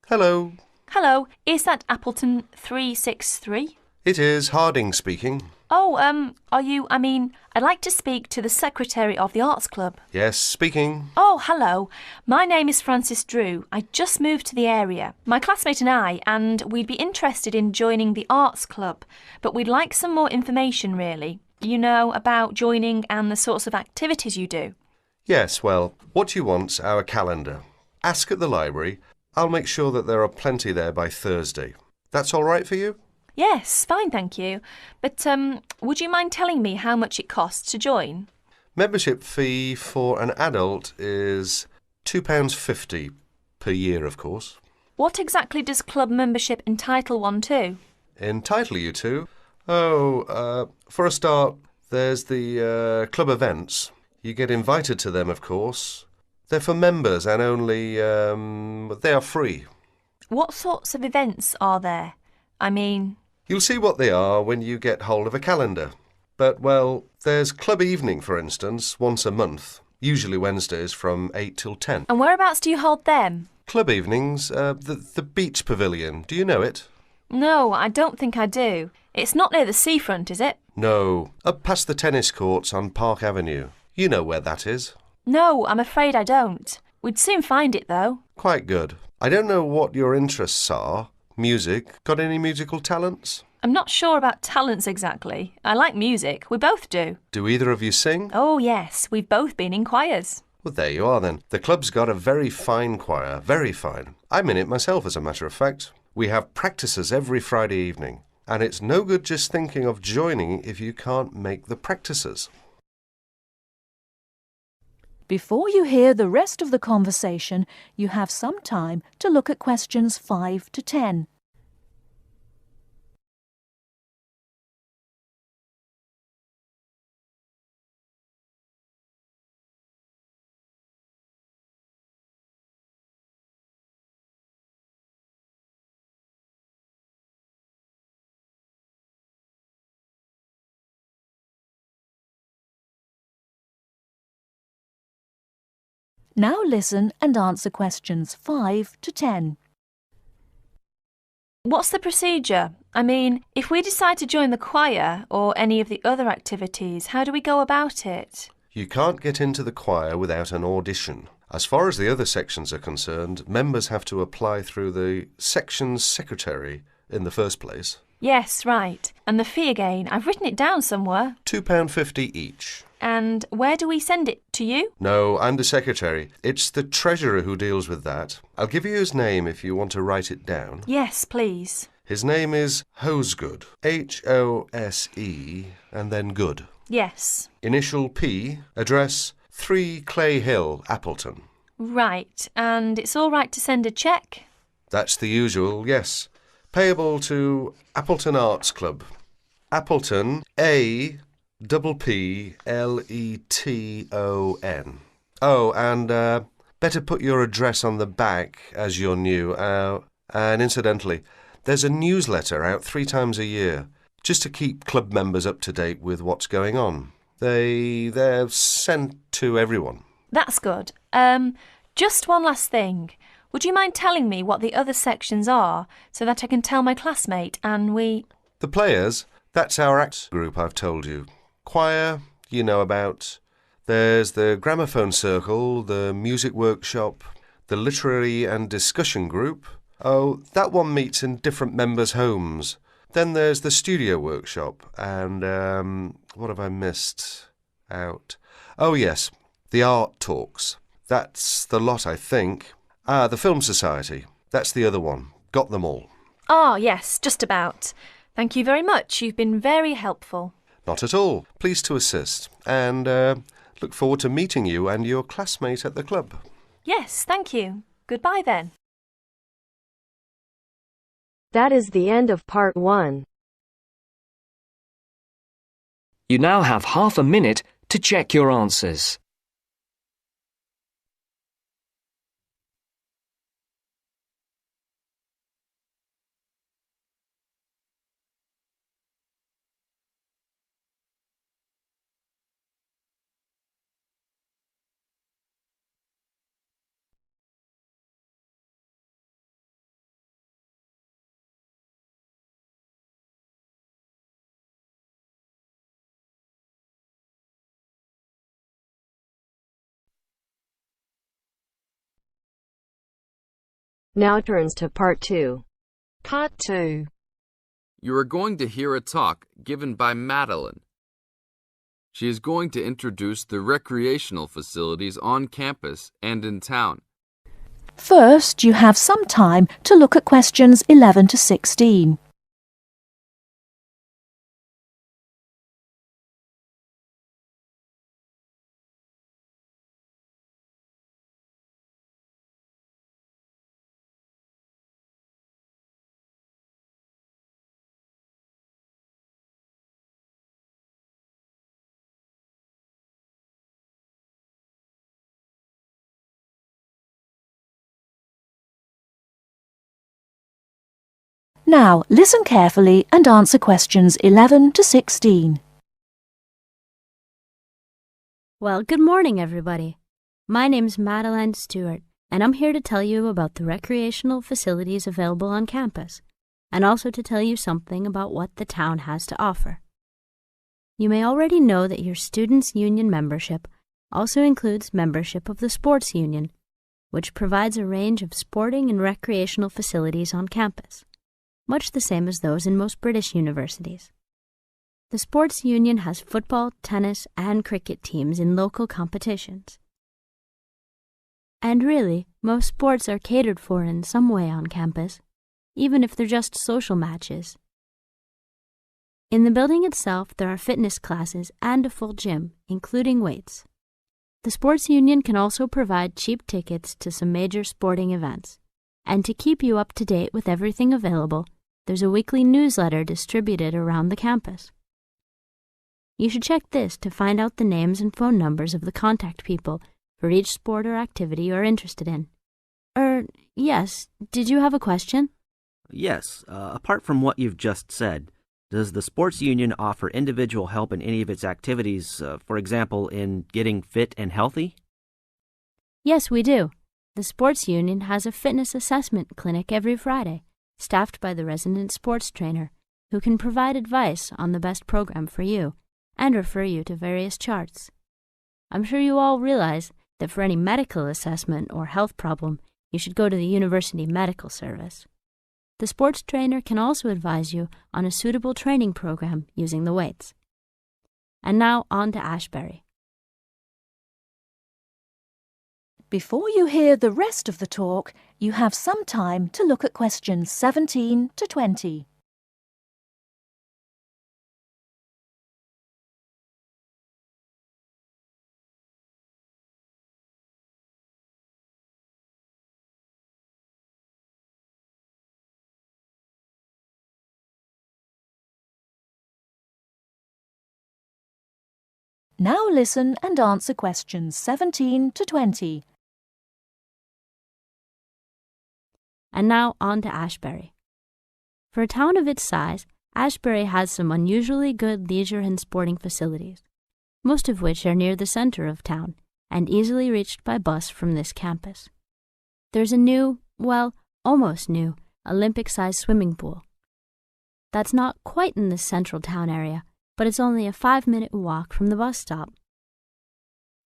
Hello. Hello, is that Appleton 363? It is Harding speaking. Oh, I'd like to speak to the secretary of the Arts Club. Yes, speaking. Oh, hello. My name is Frances Drew. I just moved to the area. My classmate and we'd be interested in joining the Arts Club, but we'd like some more information, really. You know, about joining and the sorts of activities you do. Yes, well, what you want's our calendar. Ask at the library. I'll make sure that there are plenty there by Thursday. That's all right for you? Yes, fine, thank you. But, would you mind telling me how much it costs to join? Membership fee for an adult is £2.50 per year, of course. What exactly does club membership entitle one to? Entitle you to? For a start, there's the club events. You get invited to them, of course. They're for members and only, they are free. What sorts of events are there? You'll see what they are when you get hold of a calendar. But, well, there's club evening, for instance, once a month, usually Wednesdays from 8 till 10. And whereabouts do you hold them? Club evenings, the beach pavilion. Do you know it? No, I don't think I do. It's not near the seafront, is it? No, up past the tennis courts on Park Avenue. You know where that is. No, I'm afraid I don't. We'd soon find it, though. Quite good. I don't know what your interests are. Music. Got any musical talents? I'm not sure about talents exactly. I like music. We both do. Do either of you sing? Oh, yes. We've both been in choirs. Well, there you are then. The club's got a very fine choir. Very fine. I'm in it myself, as a matter of fact. We have practices every Friday evening. And it's no good just thinking of joining if you can't make the practices. Before you hear the rest of the conversation, you have some time to look at questions 5 to 10. Now listen and answer questions 5 to 10. What's the procedure? If we decide to join the choir or any of the other activities, how do we go about it? You can't get into the choir without an audition. As far as the other sections are concerned, members have to apply through the section's secretary in the first place. Yes, right. And the fee again, I've written it down somewhere. £2.50 each. And where do we send it? To you? No, I'm the secretary. It's the treasurer who deals with that. I'll give you his name if you want to write it down. Yes, please. His name is Hosegood. Hose and then Good. Yes. Initial P, address 3 Clay Hill, Appleton. Right. And it's all right to send a cheque? That's the usual, yes. Payable to Appleton Arts Club. Appleton, Appleton. Oh, and better put your address on the back as you're new. And incidentally, there's a newsletter out 3 times a year, just to keep club members up to date with what's going on. They're sent to everyone. That's good. Just one last thing. Would you mind telling me what the other sections are so that I can tell my classmate and we... The players, that's our act group I've told you. Choir, you know about. There's the gramophone circle, the music workshop, the literary and discussion group. Oh, that one meets in different members' homes. Then there's the studio workshop and, what have I missed out? Oh, yes, the art talks. That's the lot, I think. The Film Society. That's the other one. Got them all. Ah, yes, just about. Thank you very much. You've been very helpful. Not at all. Pleased to assist. And look forward to meeting you and your classmate at the club. Yes, thank you. Goodbye then. That is the end of part 1. You now have half a minute to check your answers. Now turns to Part 2. Part 2. You are going to hear a talk given by Madeline. She is going to introduce the recreational facilities on campus and in town. First, you have some time to look at questions 11 to 16. Now, listen carefully and answer questions 11 to 16. Well, good morning, everybody. My name's Madeline Stewart, and I'm here to tell you about the recreational facilities available on campus, and also to tell you something about what the town has to offer. You may already know that your Students' Union membership also includes membership of the Sports Union, which provides a range of sporting and recreational facilities on campus, much the same as those in most British universities. The Sports Union has football, tennis, and cricket teams in local competitions. And really, most sports are catered for in some way on campus, even if they're just social matches. In the building itself, there are fitness classes and a full gym, including weights. The Sports Union can also provide cheap tickets to some major sporting events. And to keep you up to date with everything available, there's a weekly newsletter distributed around the campus. You should check this to find out the names and phone numbers of the contact people for each sport or activity you're interested in. Yes, did you have a question? Yes, apart from what you've just said, does the Sports Union offer individual help in any of its activities, for example, in getting fit and healthy? Yes, we do. The Sports Union has a fitness assessment clinic every Friday, staffed by the resident sports trainer, who can provide advice on the best program for you and refer you to various charts. I'm sure you all realize that for any medical assessment or health problem, you should go to the University Medical Service. The sports trainer can also advise you on a suitable training program using the weights. And now on to Ashbury. Before you hear the rest of the talk, you have some time to look at questions 17 to 20. Now listen and answer questions 17 to 20. And now on to Ashbury. For a town of its size, Ashbury has some unusually good leisure and sporting facilities, most of which are near the center of town and easily reached by bus from this campus. There's a new, well, almost new, Olympic-sized swimming pool. That's not quite in the central town area, but it's only a 5-minute walk from the bus stop.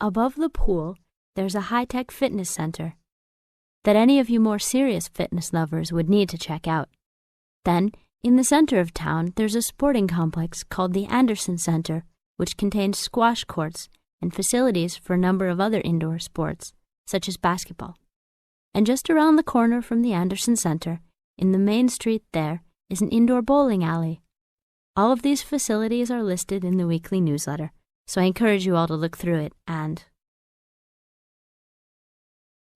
Above the pool, there's a high-tech fitness center that any of you more serious fitness lovers would need to check out. Then, in the center of town, there's a sporting complex called the Anderson Center, which contains squash courts and facilities for a number of other indoor sports, such as basketball. And just around the corner from the Anderson Center, in the main street there, is an indoor bowling alley. All of these facilities are listed in the weekly newsletter, so I encourage you all to look through it and...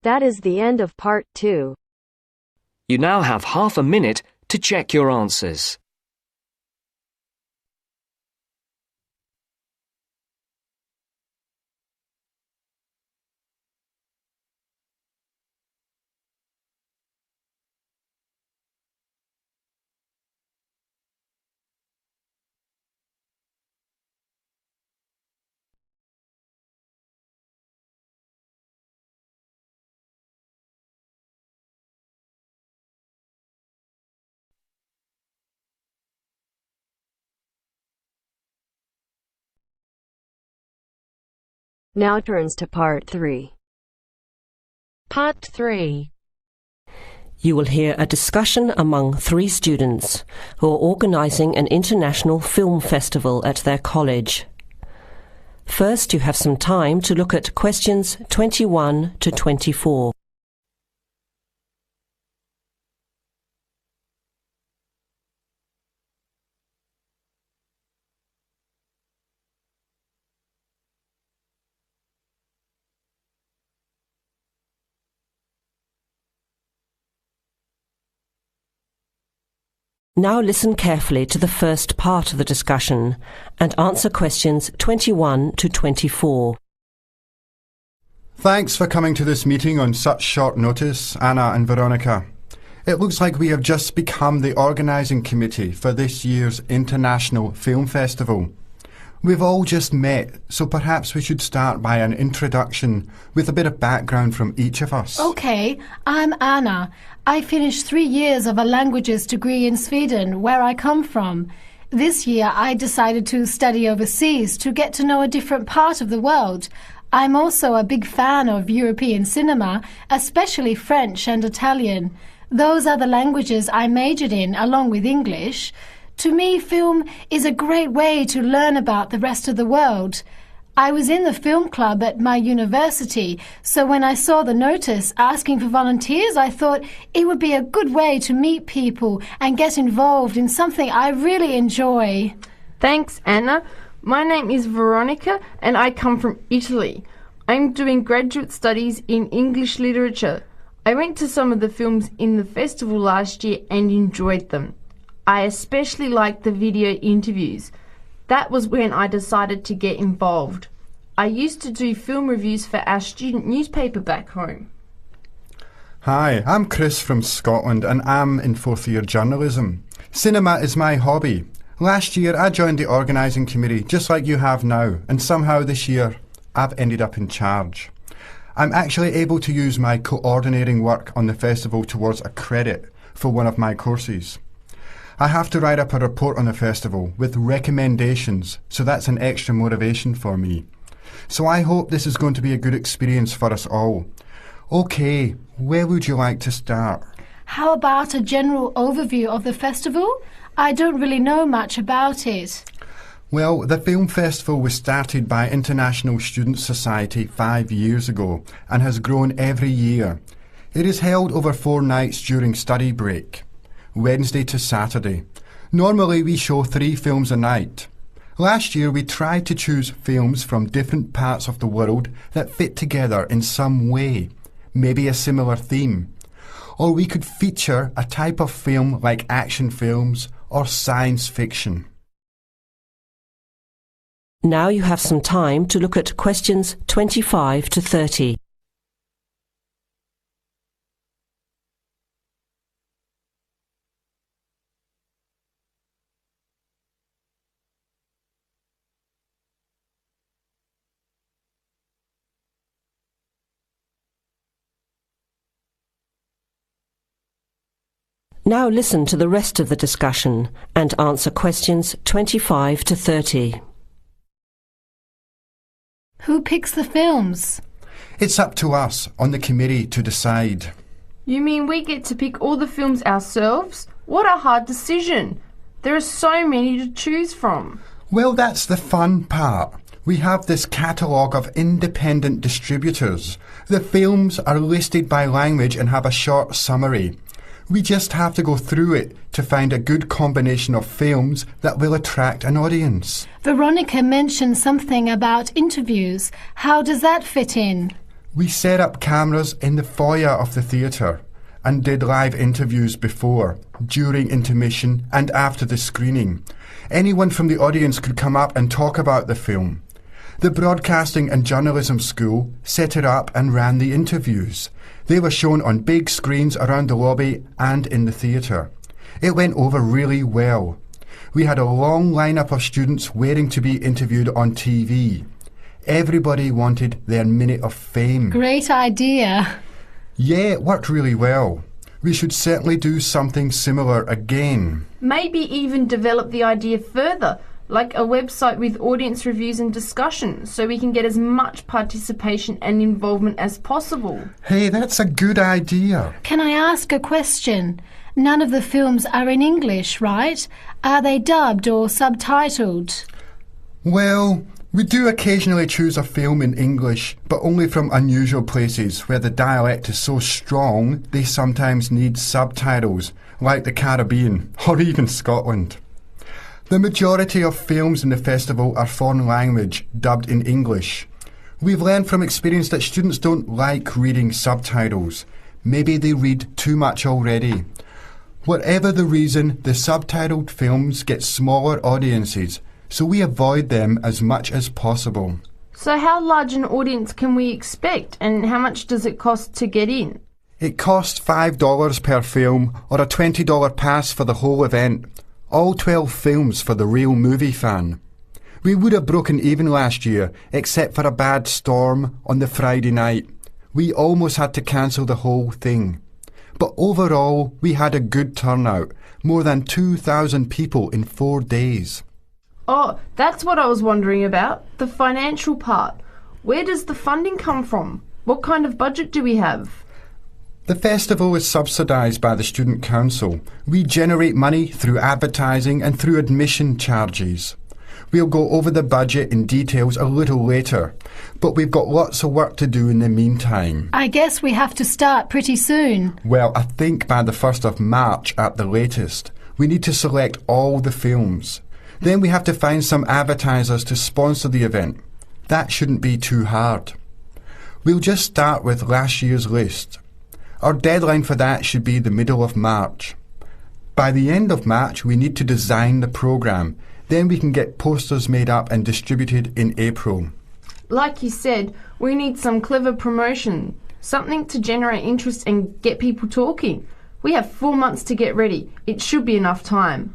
That is the end of Part 2. You now have half a minute to check your answers. Now turns to Part 3. Part 3. You will hear a discussion among 3 students who are organising an international film festival at their college. First, you have some time to look at questions 21 to 24. Now listen carefully to the first part of the discussion and answer questions 21 to 24. Thanks for coming to this meeting on such short notice, Anna and Veronica. It looks like we have just become the organising committee for this year's International Film Festival. We've all just met, so perhaps we should start by an introduction with a bit of background from each of us. OK, I'm Anna. I finished 3 years of a languages degree in Sweden, where I come from. This year I decided to study overseas to get to know a different part of the world. I'm also a big fan of European cinema, especially French and Italian. Those are the languages I majored in, along with English. To me, film is a great way to learn about the rest of the world. I was in the film club at my university, so when I saw the notice asking for volunteers, I thought it would be a good way to meet people and get involved in something I really enjoy. Thanks, Anna. My name is Veronica and I come from Italy. I'm doing graduate studies in English literature. I went to some of the films in the festival last year and enjoyed them. I especially liked the video interviews. That was when I decided to get involved. I used to do film reviews for our student newspaper back home. Hi, I'm Chris from Scotland and I'm in 4th year journalism. Cinema is my hobby. Last year I joined the organising committee just like you have now, and somehow this year I've ended up in charge. I'm actually able to use my coordinating work on the festival towards a credit for one of my courses. I have to write up a report on the festival with recommendations, so that's an extra motivation for me. So I hope this is going to be a good experience for us all. OK, where would you like to start? How about a general overview of the festival? I don't really know much about it. Well, the film festival was started by International Student Society 5 years ago and has grown every year. It is held over 4 nights during study break, Wednesday to Saturday. Normally we show 3 films a night. Last year we tried to choose films from different parts of the world that fit together in some way, maybe a similar theme. Or we could feature a type of film like action films or science fiction. Now you have some time to look at questions 25 to 30. Now listen to the rest of the discussion and answer questions 25 to 30. Who picks the films? It's up to us on the committee to decide. You mean we get to pick all the films ourselves? What a hard decision. There are so many to choose from. Well, that's the fun part. We have this catalogue of independent distributors. The films are listed by language and have a short summary. We just have to go through it to find a good combination of films that will attract an audience. Veronica mentioned something about interviews. How does that fit in? We set up cameras in the foyer of the theatre and did live interviews before, during intermission and after the screening. Anyone from the audience could come up and talk about the film. The Broadcasting and Journalism School set it up and ran the interviews. They were shown on big screens around the lobby and in the theatre. It went over really well. We had a long lineup of students waiting to be interviewed on TV. Everybody wanted their minute of fame. Great idea. Yeah, it worked really well. We should certainly do something similar again. Maybe even develop the idea further. like a website with audience reviews and discussion, so we can get as much participation and involvement as possible. Hey, that's a good idea. Can I ask a question? None of the films are in English, right? Are they dubbed or subtitled? Well, we do occasionally choose a film in English, but only from unusual places where the dialect is so strong they sometimes need subtitles, like the Caribbean or even Scotland. The majority of films in the festival are foreign language, dubbed in English. We've learned from experience that students don't like reading subtitles. Maybe they read too much already. Whatever the reason, the subtitled films get smaller audiences, so we avoid them as much as possible. So how large an audience can we expect, and how much does it cost to get in? It costs $5 per film or a $20 pass for the whole event. All 12 films for the real movie fan. We would have broken even last year, except for a bad storm on the Friday night. We almost had to cancel the whole thing. But overall, we had a good turnout, more than 2,000 people in 4 days. Oh, that's what I was wondering about, the financial part. Where does the funding come from? What kind of budget do we have? The festival is subsidised by the Student Council. We generate money through advertising and through admission charges. We'll go over the budget in details a little later, but we've got lots of work to do in the meantime. I guess we have to start pretty soon. Well, I think by the 1st of March at the latest. We need to select all the films. Then we have to find some advertisers to sponsor the event. That shouldn't be too hard. We'll just start with last year's list. Our deadline for that should be the middle of March. By the end of March, we need to design the programme. Then we can get posters made up and distributed in April. Like you said, we need some clever promotion, something to generate interest and get people talking. We have 4 months to get ready. It should be enough time.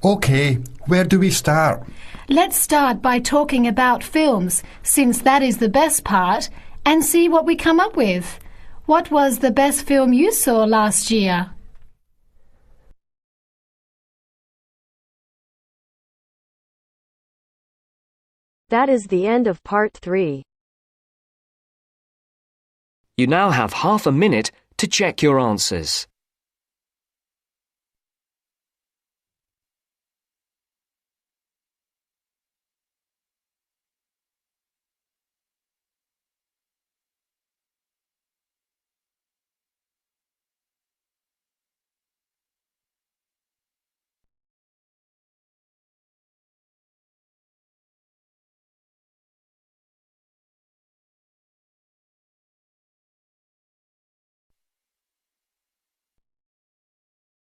OK, where do we start? Let's start by talking about films, since that is the best part, and see what we come up with. What was the best film you saw last year? That is the end of part 3. You now have half a minute to check your answers.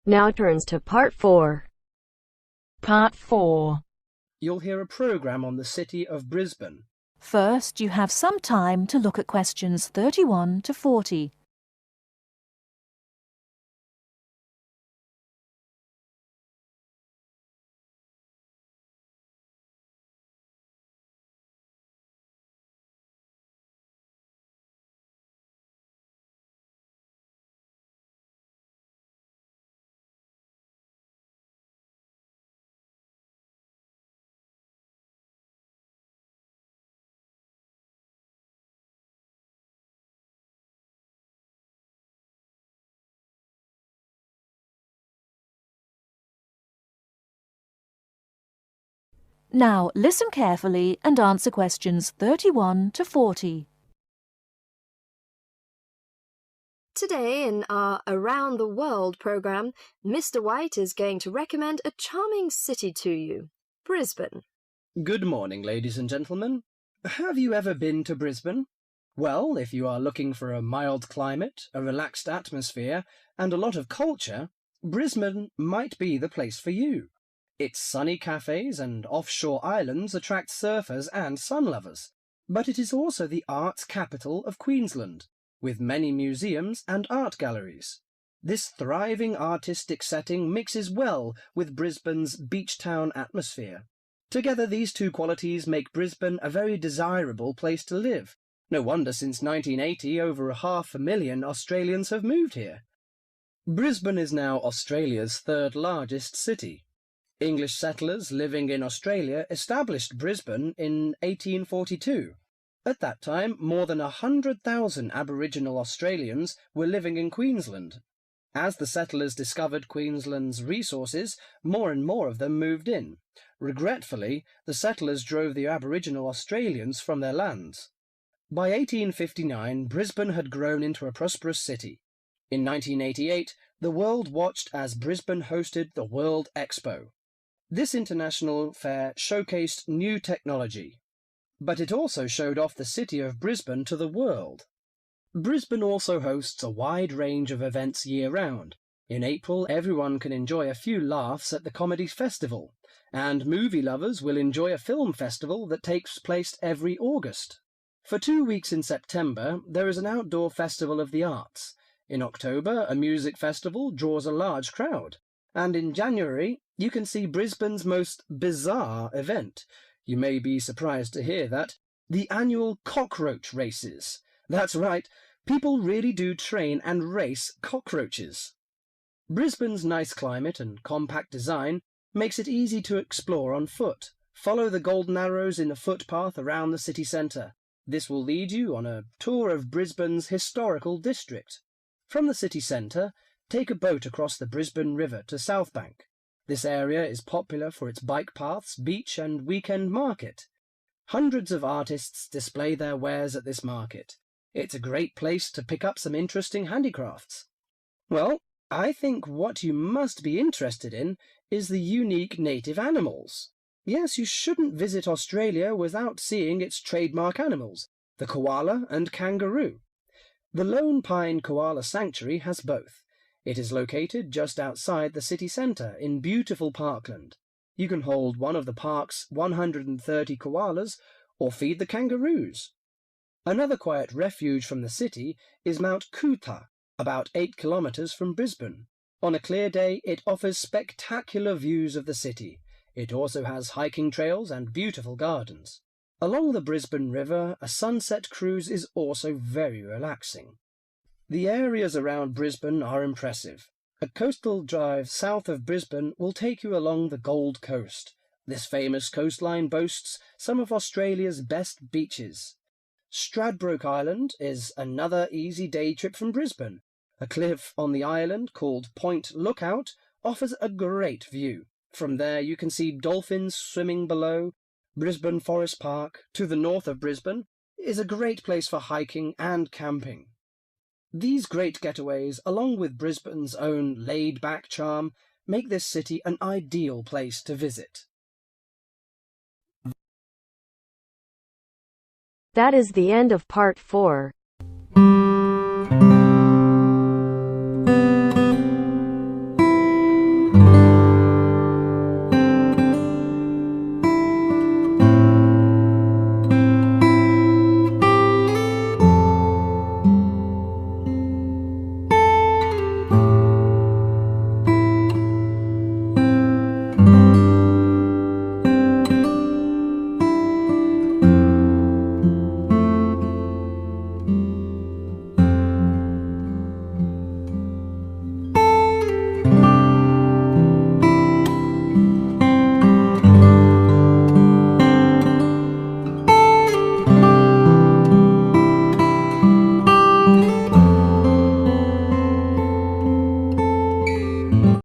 Now turns to part 4. Part 4. You'll hear a programme on the city of Brisbane. First, you have some time to look at questions 31 to 40. Now, listen carefully and answer questions 31 to 40. Today in our Around the World programme, Mr. White is going to recommend a charming city to you, Brisbane. Good morning, ladies and gentlemen. Have you ever been to Brisbane? Well, if you are looking for a mild climate, a relaxed atmosphere, and a lot of culture, Brisbane might be the place for you. Its sunny cafes and offshore islands attract surfers and sun lovers, but it is also the arts capital of Queensland, with many museums and art galleries. This thriving artistic setting mixes well with Brisbane's beach town atmosphere. Together, these two qualities make Brisbane a very desirable place to live. No wonder since 1980 over 500,000 Australians have moved here. Brisbane is now Australia's third largest city. English settlers living in Australia established Brisbane in 1842. At that time, more than 100,000 Aboriginal Australians were living in Queensland. As the settlers discovered Queensland's resources, more and more of them moved in. Regretfully, the settlers drove the Aboriginal Australians from their lands. By 1859, Brisbane had grown into a prosperous city. In 1988, the world watched as Brisbane hosted the World Expo. This international fair showcased new technology, but it also showed off the city of Brisbane to the world. Brisbane also hosts a wide range of events year-round. In April, everyone can enjoy a few laughs at the Comedy Festival, and movie lovers will enjoy a film festival that takes place every August. For 2 weeks in September, there is an outdoor festival of the arts. In October, a music festival draws a large crowd. And in January, you can see Brisbane's most bizarre event. You may be surprised to hear that. The annual cockroach races. That's right, people really do train and race cockroaches. Brisbane's nice climate and compact design makes it easy to explore on foot. Follow the golden arrows in a footpath around the city centre. This will lead you on a tour of Brisbane's historical district. From the city centre, take a boat across the Brisbane River to South Bank. This area is popular for its bike paths, beach and weekend market. Hundreds of artists display their wares at this market. It's a great place to pick up some interesting handicrafts. Well, I think what you must be interested in is the unique native animals. Yes, you shouldn't visit Australia without seeing its trademark animals, the koala and kangaroo. The Lone Pine Koala Sanctuary has both. It is located just outside the city centre in beautiful parkland. You can hold one of the park's 130 koalas or feed the kangaroos. Another quiet refuge from the city is Mount Coot-tha, about 8 kilometres from Brisbane. On a clear day, it offers spectacular views of the city. It also has hiking trails and beautiful gardens. Along the Brisbane River, a sunset cruise is also very relaxing. The areas around Brisbane are impressive. A coastal drive south of Brisbane will take you along the Gold Coast. This famous coastline boasts some of Australia's best beaches. Stradbroke Island is another easy day trip from Brisbane. A cliff on the island called Point Lookout offers a great view. From there you can see dolphins swimming below. Brisbane Forest Park, to the north of Brisbane, is a great place for hiking and camping. These great getaways, along with Brisbane's own laid-back charm, make this city an ideal place to visit. That is the end of part 4.